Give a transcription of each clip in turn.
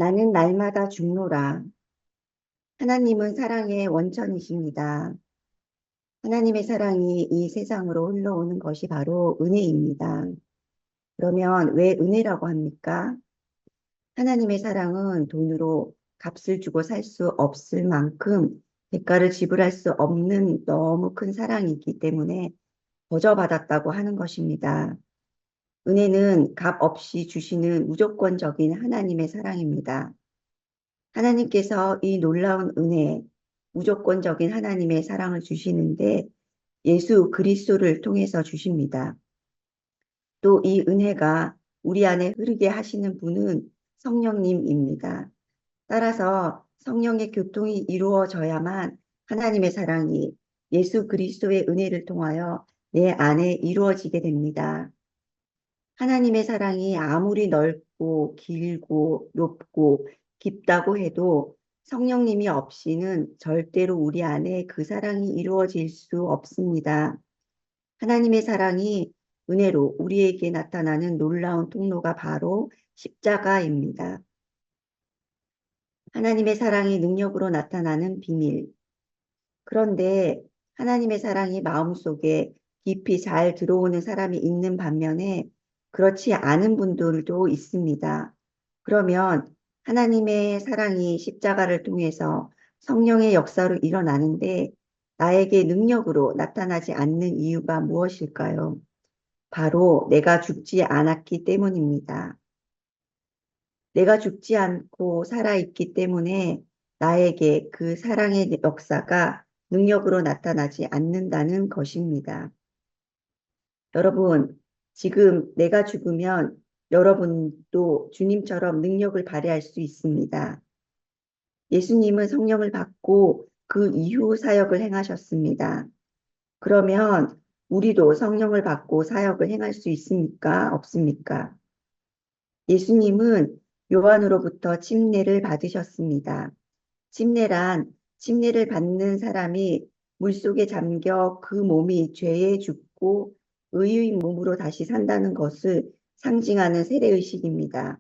나는 날마다 죽노라. 하나님은 사랑의 원천이십니다. 하나님의 사랑이 이 세상으로 흘러오는 것이 바로 은혜입니다. 그러면 왜 은혜라고 합니까? 하나님의 사랑은 돈으로 값을 주고 살 수 없을 만큼 대가를 지불할 수 없는 너무 큰 사랑이기 때문에 거저받았다고 하는 것입니다. 은혜는 값 없이 주시는 무조건적인 하나님의 사랑입니다. 하나님께서 이 놀라운 은혜, 무조건적인 하나님의 사랑을 주시는데 예수 그리스도를 통해서 주십니다. 또 이 은혜가 우리 안에 흐르게 하시는 분은 성령님입니다. 따라서 성령의 교통이 이루어져야만 하나님의 사랑이 예수 그리스도의 은혜를 통하여 내 안에 이루어지게 됩니다. 하나님의 사랑이 아무리 넓고 길고 높고 깊다고 해도 성령님이 없이는 절대로 우리 안에 그 사랑이 이루어질 수 없습니다. 하나님의 사랑이 은혜로 우리에게 나타나는 놀라운 통로가 바로 십자가입니다. 하나님의 사랑이 능력으로 나타나는 비밀. 그런데 하나님의 사랑이 마음속에 깊이 잘 들어오는 사람이 있는 반면에 그렇지 않은 분들도 있습니다. 그러면 하나님의 사랑이 십자가를 통해서 성령의 역사로 일어나는데 나에게 능력으로 나타나지 않는 이유가 무엇일까요? 바로 내가 죽지 않았기 때문입니다. 내가 죽지 않고 살아있기 때문에 나에게 그 사랑의 역사가 능력으로 나타나지 않는다는 것입니다. 여러분, 지금 내가 죽으면 여러분도 주님처럼 능력을 발휘할 수 있습니다. 예수님은 성령을 받고 그 이후 사역을 행하셨습니다. 그러면 우리도 성령을 받고 사역을 행할 수 있습니까? 없습니까? 예수님은 요한으로부터 침례를 받으셨습니다. 침례를 받는 사람이 물속에 잠겨 그 몸이 죄에 죽고 의의 몸으로 다시 산다는 것을 상징하는 세례의식입니다.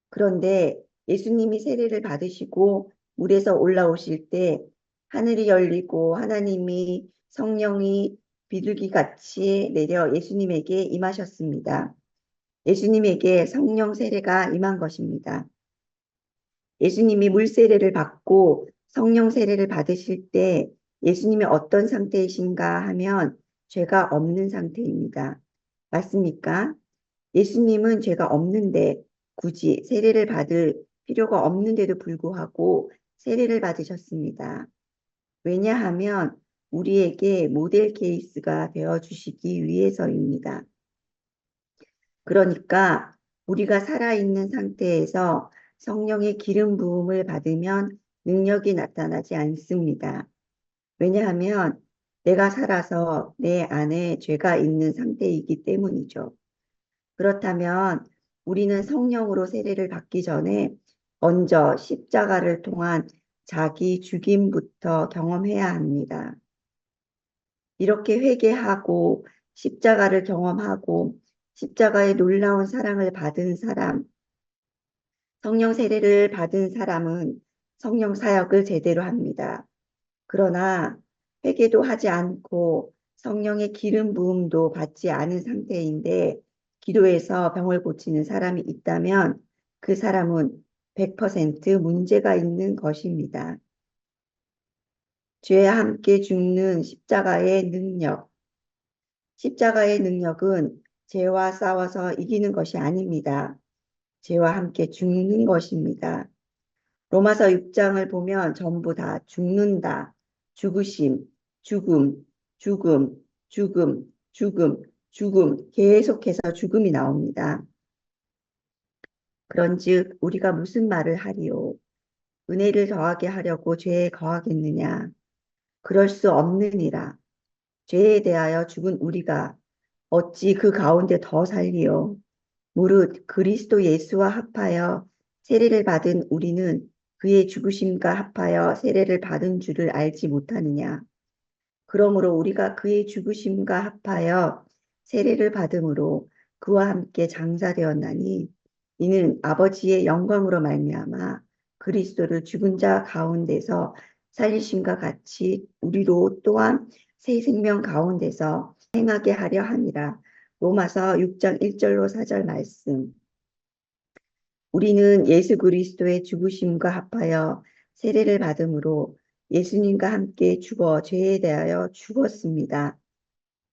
그런데 예수님이 세례를 받으시고 물에서 올라오실 때 하늘이 열리고 하나님이 성령이 비둘기 같이 내려 예수님에게 임하셨습니다. 예수님에게 성령 세례가 임한 것입니다. 예수님이 물 세례를 받고 성령 세례를 받으실 때 예수님이 어떤 상태이신가 하면 죄가 없는 상태입니다. 맞습니까? 예수님은 죄가 없는데 굳이 세례를 받을 필요가 없는데도 불구하고 세례를 받으셨습니다. 왜냐하면 우리에게 모델 케이스가 되어 주시기 위해서입니다. 그러니까 우리가 살아있는 상태에서 성령의 기름 부음을 받으면 능력이 나타나지 않습니다. 왜냐하면 내가 살아서 내 안에 죄가 있는 상태이기 때문이죠. 그렇다면 우리는 성령으로 세례를 받기 전에 먼저 십자가를 통한 자기 죽임부터 경험해야 합니다. 이렇게 회개하고 십자가를 경험하고 십자가의 놀라운 사랑을 받은 사람, 성령 세례를 받은 사람은 성령 사역을 제대로 합니다. 그러나 회개도 하지 않고 성령의 기름 부음도 받지 않은 상태인데 기도해서 병을 고치는 사람이 있다면 그 사람은 100% 문제가 있는 것입니다. 죄와 함께 죽는 십자가의 능력. 십자가의 능력은 죄와 싸워서 이기는 것이 아닙니다. 죄와 함께 죽는 것입니다. 로마서 6장을 보면 전부 다 죽는다, 죽으심, 죽음, 죽음, 죽음, 죽음, 죽음, 계속해서 죽음이 나옵니다. 그런즉 우리가 무슨 말을 하리요? 은혜를 더하게 하려고 죄에 거하겠느냐? 그럴 수 없느니라. 죄에 대하여 죽은 우리가 어찌 그 가운데 더 살리요? 무릇 그리스도 예수와 합하여 세례를 받은 우리는 그의 죽으심과 합하여 세례를 받은 줄을 알지 못하느냐. 그러므로 우리가 그의 죽으심과 합하여 세례를 받음으로 그와 함께 장사되었나니 이는 아버지의 영광으로 말미암아 그리스도를 죽은 자 가운데서 살리심과 같이 우리로 또한 새 생명 가운데서 행하게 하려 함이라. 로마서 6장 1절로 4절 말씀. 우리는 예수 그리스도의 죽으심과 합하여 세례를 받음으로 예수님과 함께 죽어 죄에 대하여 죽었습니다.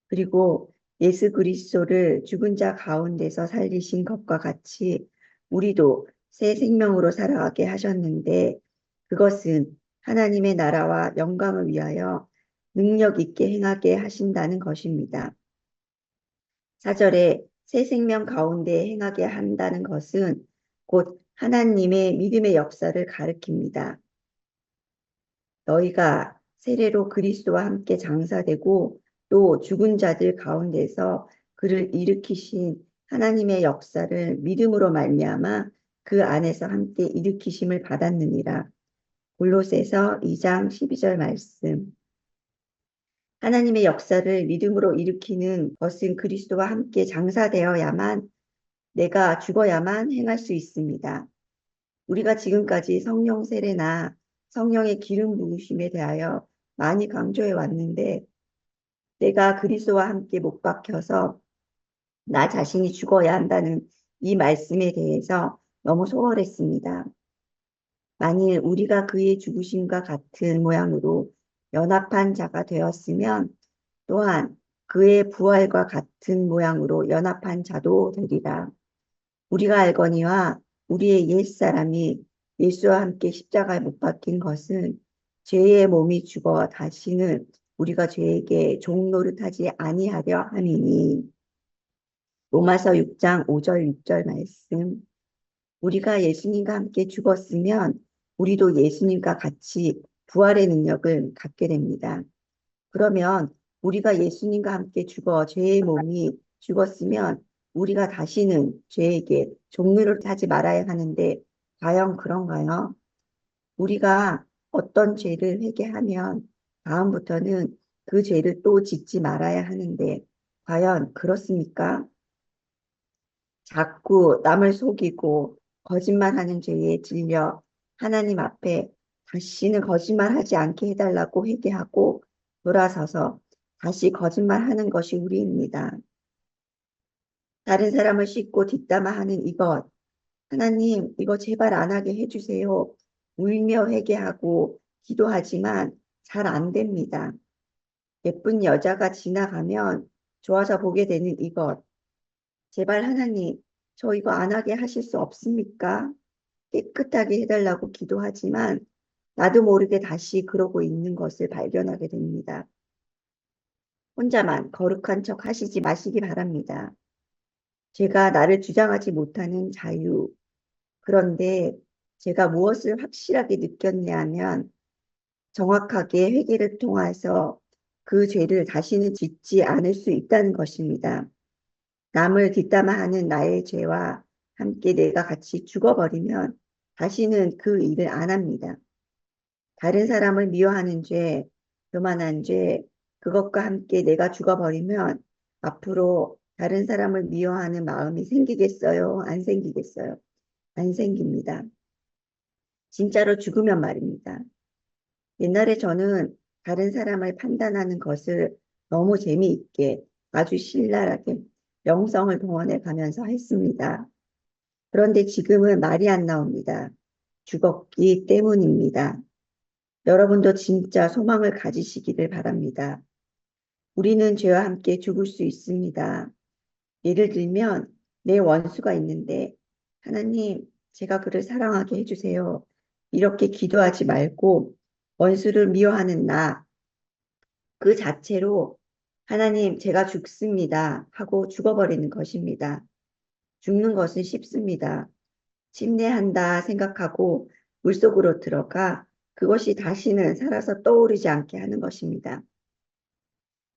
그리고 예수 그리스도를 죽은 자 가운데서 살리신 것과 같이 우리도 새 생명으로 살아가게 하셨는데, 그것은 하나님의 나라와 영광을 위하여 능력 있게 행하게 하신다는 것입니다. 4절에 새 생명 가운데 행하게 한다는 것은 곧 하나님의 믿음의 역사를 가리킵니다. 너희가 세례로 그리스도와 함께 장사되고 또 죽은 자들 가운데서 그를 일으키신 하나님의 역사를 믿음으로 말미암아 그 안에서 함께 일으키심을 받았느니라. 골로새서 2장 12절 말씀. 하나님의 역사를 믿음으로 일으키는 것은 그리스도와 함께 장사되어야만, 내가 죽어야만 행할 수 있습니다. 우리가 지금까지 성령 세례나 성령의 기름 부으심에 대하여 많이 강조해 왔는데, 내가 그리스도와 함께 못 박혀서 나 자신이 죽어야 한다는 이 말씀에 대해서 너무 소홀했습니다. 만일 우리가 그의 죽으심과 같은 모양으로 연합한 자가 되었으면 또한 그의 부활과 같은 모양으로 연합한 자도 되리라. 우리가 알거니와 우리의 옛사람이 예수와 함께 십자가에 못 박힌 것은 죄의 몸이 죽어 다시는 우리가 죄에게 종노릇하지 아니하려 함이니. 로마서 6장 5절 6절 말씀. 우리가 예수님과 함께 죽었으면 우리도 예수님과 같이 부활의 능력을 갖게 됩니다. 그러면 우리가 예수님과 함께 죽어 죄의 몸이 죽었으면 우리가 다시는 죄에게 종노릇하지 말아야 하는데, 과연 그런가요? 우리가 어떤 죄를 회개하면 다음부터는 그 죄를 또 짓지 말아야 하는데, 과연 그렇습니까? 자꾸 남을 속이고 거짓말하는 죄에 질려 하나님 앞에 다시는 거짓말하지 않게 해달라고 회개하고 돌아서서 다시 거짓말하는 것이 우리입니다. 다른 사람을 씻고 뒷담화하는 이것, 하나님 이거 제발 안 하게 해주세요. 울며 회개하고 기도하지만 잘 안 됩니다. 예쁜 여자가 지나가면 좋아서 보게 되는 이것, 제발 하나님 저 이거 안 하게 하실 수 없습니까? 깨끗하게 해달라고 기도하지만 나도 모르게 다시 그러고 있는 것을 발견하게 됩니다. 혼자만 거룩한 척 하시지 마시기 바랍니다. 제가 나를 주장하지 못하는 자유. 그런데 제가 무엇을 확실하게 느꼈냐 하면, 정확하게 회개를 통해서 그 죄를 다시는 짓지 않을 수 있다는 것입니다. 남을 뒷담화하는 나의 죄와 함께 내가 같이 죽어버리면 다시는 그 일을 안 합니다. 다른 사람을 미워하는 죄, 교만한 죄, 그것과 함께 내가 죽어버리면 앞으로 다른 사람을 미워하는 마음이 생기겠어요? 안 생기겠어요? 안 생깁니다. 진짜로 죽으면 말입니다. 옛날에 저는 다른 사람을 판단하는 것을 너무 재미있게 아주 신랄하게 영성을 동원해 가면서 했습니다. 그런데 지금은 말이 안 나옵니다. 죽었기 때문입니다. 여러분도 진짜 소망을 가지시기를 바랍니다. 우리는 죄와 함께 죽을 수 있습니다. 예를 들면 내 원수가 있는데, 하나님 제가 그를 사랑하게 해주세요. 이렇게 기도하지 말고 원수를 미워하는 나 그 자체로 하나님 제가 죽습니다 하고 죽어버리는 것입니다. 죽는 것은 쉽습니다. 침례한다 생각하고 물속으로 들어가 그것이 다시는 살아서 떠오르지 않게 하는 것입니다.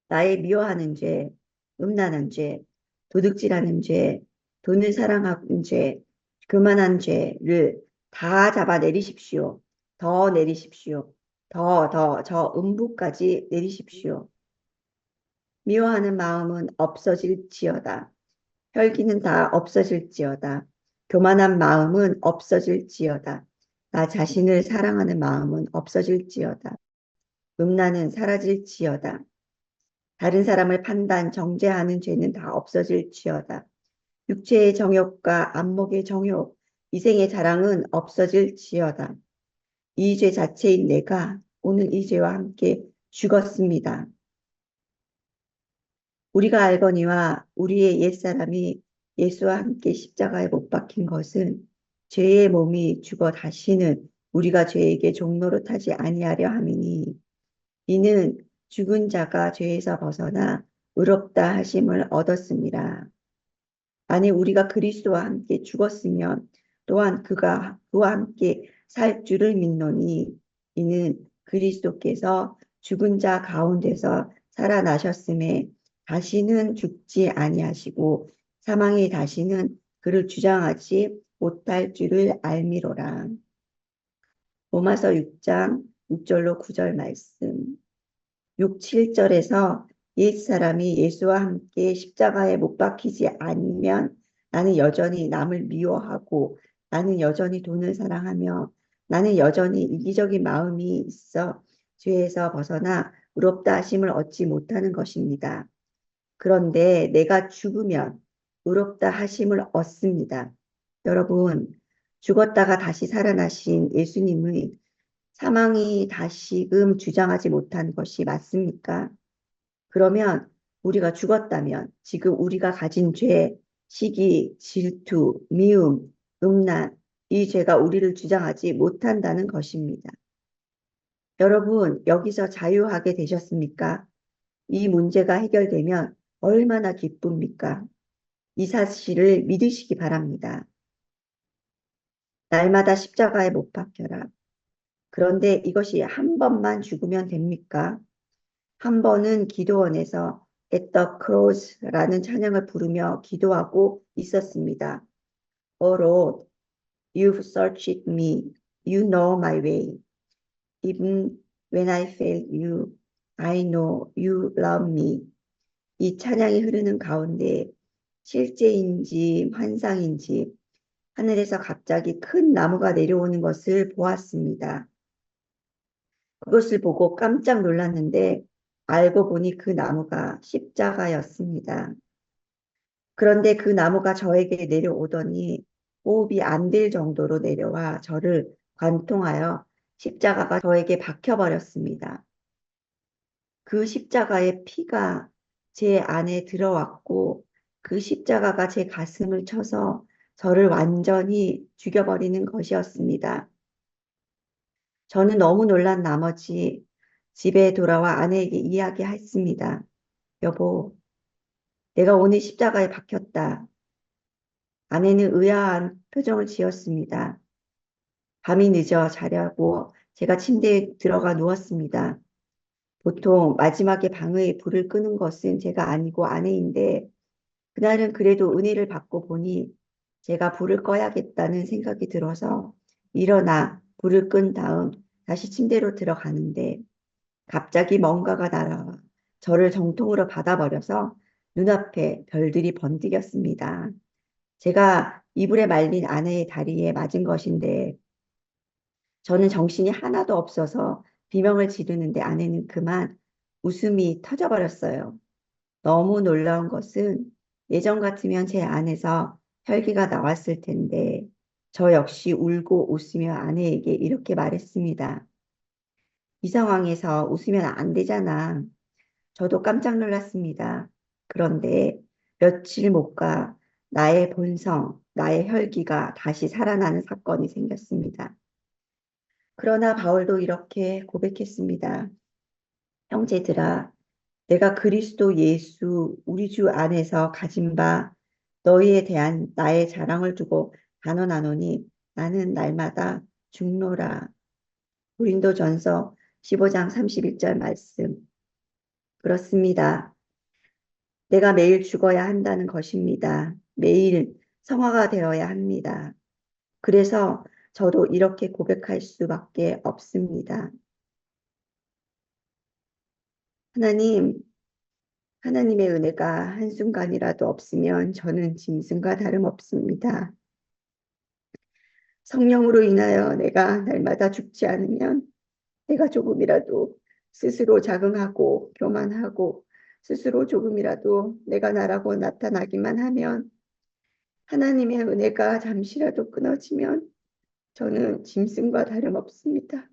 나의 미워하는 죄, 음란한 죄, 도둑질하는 죄, 돈을 사랑하는 죄, 교만한 죄를 다 잡아 내리십시오. 더 내리십시오. 더, 저 음부까지 내리십시오. 미워하는 마음은 없어질지어다. 혈기는 다 없어질지어다. 교만한 마음은 없어질지어다. 나 자신을 사랑하는 마음은 없어질지어다. 음란은 사라질지어다. 다른 사람을 판단, 정죄하는 죄는 다 없어질지어다. 육체의 정욕과 안목의 정욕, 이생의 자랑은 없어질지어다. 이 죄 자체인 내가 오늘 이 죄와 함께 죽었습니다. 우리가 알거니와 우리의 옛사람이 예수와 함께 십자가에 못 박힌 것은 죄의 몸이 죽어 다시는 우리가 죄에게 종로로 타지 아니하려 함이니 이는 죽은 자가 죄에서 벗어나 의롭다 하심을 얻었습니다. 만일 우리가 그리스도와 함께 죽었으면 또한 그가 그와 함께 살 줄을 믿노니 이는 그리스도께서 죽은 자 가운데서 살아나셨음에 다시는 죽지 아니하시고 사망이 다시는 그를 주장하지 못할 줄을 알미로라. 로마서 6장 6절로 9절 말씀. 6, 7절에서 옛사람이 예수와 함께 십자가에 못 박히지 않으면 나는 여전히 남을 미워하고 나는 여전히 돈을 사랑하며 나는 여전히 이기적인 마음이 있어 죄에서 벗어나 의롭다 하심을 얻지 못하는 것입니다. 그런데 내가 죽으면 의롭다 하심을 얻습니다. 여러분, 죽었다가 다시 살아나신 예수님의 사망이 다시금 주장하지 못한 것이 맞습니까? 그러면 우리가 죽었다면 지금 우리가 가진 죄, 시기, 질투, 미움, 음란, 이 죄가 우리를 주장하지 못한다는 것입니다. 여러분, 여기서 자유하게 되셨습니까? 이 문제가 해결되면 얼마나 기쁩니까? 이 사실을 믿으시기 바랍니다. 날마다 십자가에 못 박혀라. 그런데 이것이 한 번만 죽으면 됩니까? 한 번은 기도원에서 At the Cross라는 찬양을 부르며 기도하고 있었습니다. Oh Lord, you've searched me. You know my way. Even when I fail you, I know you love me. 이 찬양이 흐르는 가운데 실제인지 환상인지 하늘에서 갑자기 큰 나무가 내려오는 것을 보았습니다. 그것을 보고 깜짝 놀랐는데 알고 보니 그 나무가 십자가였습니다. 그런데 그 나무가 저에게 내려오더니 호흡이 안 될 정도로 내려와 저를 관통하여 십자가가 저에게 박혀버렸습니다. 그 십자가의 피가 제 안에 들어왔고 그 십자가가 제 가슴을 쳐서 저를 완전히 죽여버리는 것이었습니다. 저는 너무 놀란 나머지 집에 돌아와 아내에게 이야기했습니다. 여보, 내가 오늘 십자가에 박혔다. 아내는 의아한 표정을 지었습니다. 밤이 늦어 자려고 제가 침대에 들어가 누웠습니다. 보통 마지막에 방의 불을 끄는 것은 제가 아니고 아내인데 그날은 그래도 은혜를 받고 보니 제가 불을 꺼야겠다는 생각이 들어서 일어나 불을 끈 다음 다시 침대로 들어가는데 갑자기 뭔가가 날아와 저를 정통으로 받아버려서 눈앞에 별들이 번뜩였습니다. 제가 이불에 말린 아내의 다리에 맞은 것인데 저는 정신이 하나도 없어서 비명을 지르는데 아내는 그만 웃음이 터져버렸어요. 너무 놀라운 것은 예전 같으면 제 안에서 혈기가 나왔을 텐데 저 역시 울고 웃으며 아내에게 이렇게 말했습니다. 이 상황에서 웃으면 안 되잖아. 저도 깜짝 놀랐습니다. 그런데 며칠 못 가 나의 본성, 나의 혈기가 다시 살아나는 사건이 생겼습니다. 그러나 바울도 이렇게 고백했습니다. 형제들아, 내가 그리스도 예수 우리 주 안에서 가진 바 너희에 대한 나의 자랑을 두고 단언하노니 나는 날마다 죽노라. 고린도전서 15장 31절 말씀. 그렇습니다. 내가 매일 죽어야 한다는 것입니다. 매일 성화가 되어야 합니다. 그래서 저도 이렇게 고백할 수밖에 없습니다. 하나님, 하나님의 은혜가 한순간이라도 없으면 저는 짐승과 다름없습니다. 성령으로 인하여 내가 날마다 죽지 않으면 내가 조금이라도 스스로 자긍하고 교만하고 스스로 조금이라도 내가 나라고 나타나기만 하면 하나님의 은혜가 잠시라도 끊어지면 저는 짐승과 다름없습니다.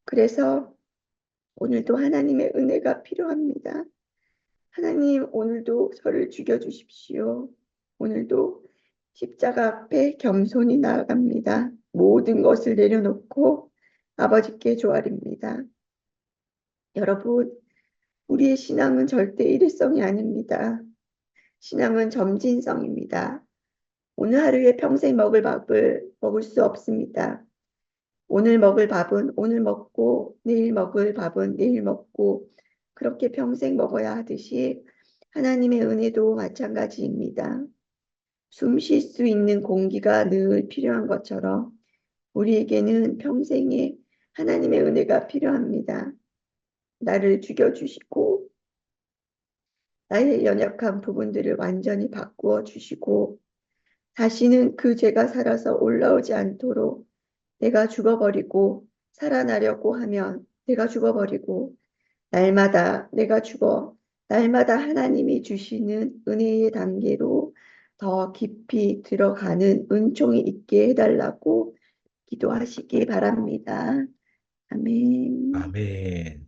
그래서 오늘도 하나님의 은혜가 필요합니다. 하나님, 오늘도 저를 죽여주십시오. 오늘도 십자가 앞에 겸손히 나아갑니다. 모든 것을 내려놓고 아버지께 조아립니다. 여러분, 우리의 신앙은 절대 일회성이 아닙니다. 신앙은 점진성입니다. 오늘 하루에 평생 먹을 밥을 먹을 수 없습니다. 오늘 먹을 밥은 오늘 먹고 내일 먹을 밥은 내일 먹고 그렇게 평생 먹어야 하듯이 하나님의 은혜도 마찬가지입니다. 숨 쉴 수 있는 공기가 늘 필요한 것처럼 우리에게는 평생에 하나님의 은혜가 필요합니다. 나를 죽여주시고 나의 연약한 부분들을 완전히 바꾸어 주시고 다시는 그 죄가 살아서 올라오지 않도록 내가 죽어버리고 살아나려고 하면 내가 죽어버리고 날마다 내가 죽어 날마다 하나님이 주시는 은혜의 단계로 더 깊이 들어가는 은총이 있게 해달라고 기도하시기 바랍니다. 아멘. 아멘.